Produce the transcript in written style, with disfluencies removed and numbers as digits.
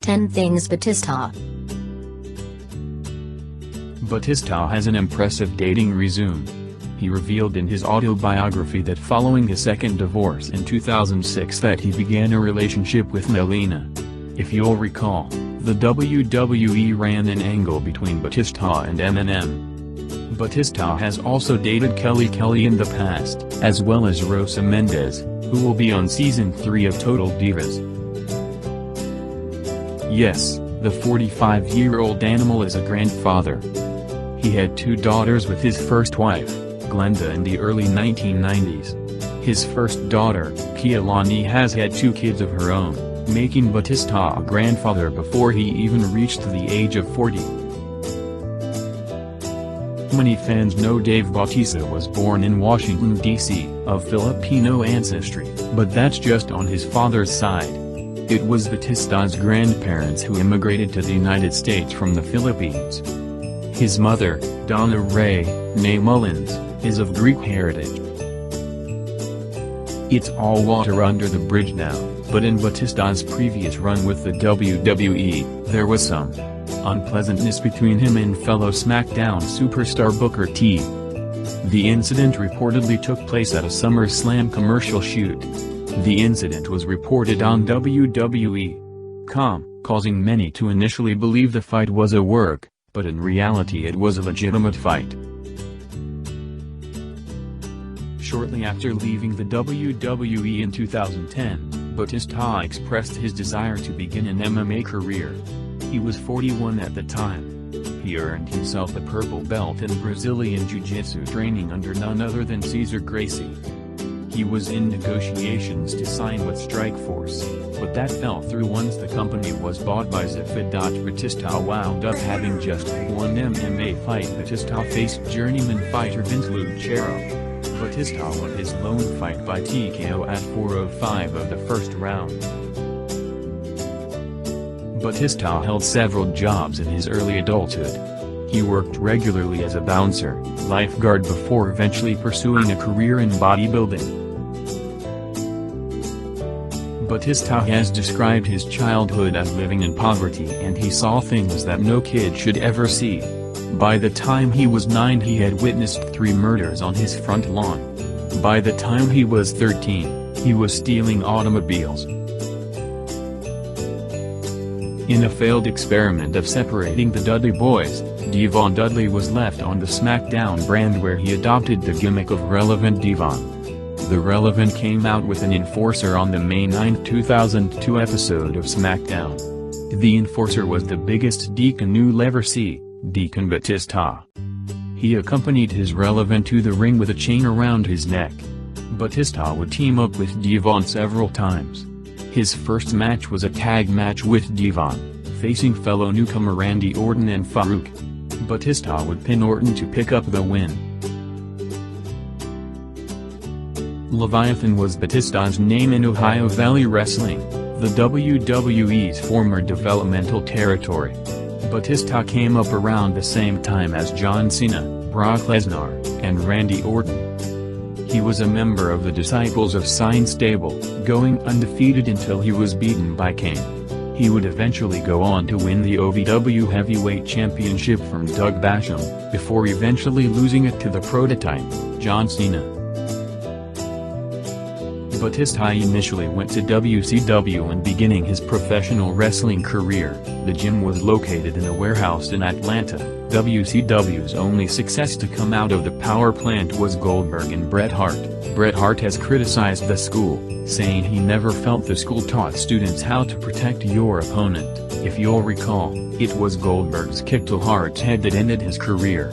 10 Things Batista. Batista has an impressive dating resume. He revealed in his autobiography that following his second divorce in 2006 that he began a relationship with Melina. If you'll recall, the WWE ran an angle between Batista and Eminem. Batista has also dated Kelly in the past, as well as Rosa Mendez, who will be on Season 3 of Total Divas. Yes, the 45-year-old animal is a grandfather. He had 2 daughters with his first wife, Glenda, in the early 1990s. His first daughter, Kehlani, has had 2 kids of her own, making Batista a grandfather before he even reached the age of 40. Many fans know Dave Batista was born in Washington, D.C., of Filipino ancestry, but that's just on his father's side. It was Batista's grandparents who immigrated to the United States from the Philippines. His mother, Donna Ray, née Mullins, is of Greek heritage. It's all water under the bridge now, but in Batista's previous run with the WWE, there was some unpleasantness between him and fellow SmackDown superstar Booker T. The incident reportedly took place at a SummerSlam commercial shoot. The incident was reported on WWE.com, causing many to initially believe the fight was a work, but in reality it was a legitimate fight. Shortly after leaving the WWE in 2010, Batista expressed his desire to begin an MMA career. He was 41 at the time. He earned himself a purple belt in Brazilian Jiu-Jitsu training under none other than Cesar Gracie. He was in negotiations to sign with Strikeforce, but that fell through once the company was bought by Zafid. Batista wound up having just one MMA fight. Batista faced journeyman fighter Vince Lucero. Batista won his lone fight by TKO at 4:05 of the first round. Batista held several jobs in his early adulthood. He worked regularly as a bouncer, lifeguard before eventually pursuing a career in bodybuilding. Batista has described his childhood as living in poverty, and he saw things that no kid should ever see. By the time he was 9 he had witnessed 3 murders on his front lawn. By the time he was 13, he was stealing automobiles. In a failed experiment of separating the Dudley boys, Devon Dudley was left on the SmackDown brand, where he adopted the gimmick of Relevant Devon. The Relevant came out with an enforcer on the May 9, 2002 episode of SmackDown. The enforcer was the biggest Deacon you'll ever see, Deacon Batista. He accompanied his Relevant to the ring with a chain around his neck. Batista would team up with Devon several times. His first match was a tag match with Devon, facing fellow newcomer Randy Orton and Farouk. Batista would pin Orton to pick up the win. Leviathan was Batista's name in Ohio Valley Wrestling, the WWE's former developmental territory. Batista came up around the same time as John Cena, Brock Lesnar, and Randy Orton. He was a member of the Disciples of Sign stable, going undefeated until he was beaten by Kane. He would eventually go on to win the OVW Heavyweight Championship from Doug Basham, before eventually losing it to the prototype, John Cena. Batista initially went to WCW when beginning his professional wrestling career. The gym was located in a warehouse in Atlanta. WCW's only success to come out of the power plant was Goldberg and Bret Hart. Bret Hart has criticized the school, saying he never felt the school taught students how to protect your opponent. If you'll recall, it was Goldberg's kick to Hart's head that ended his career.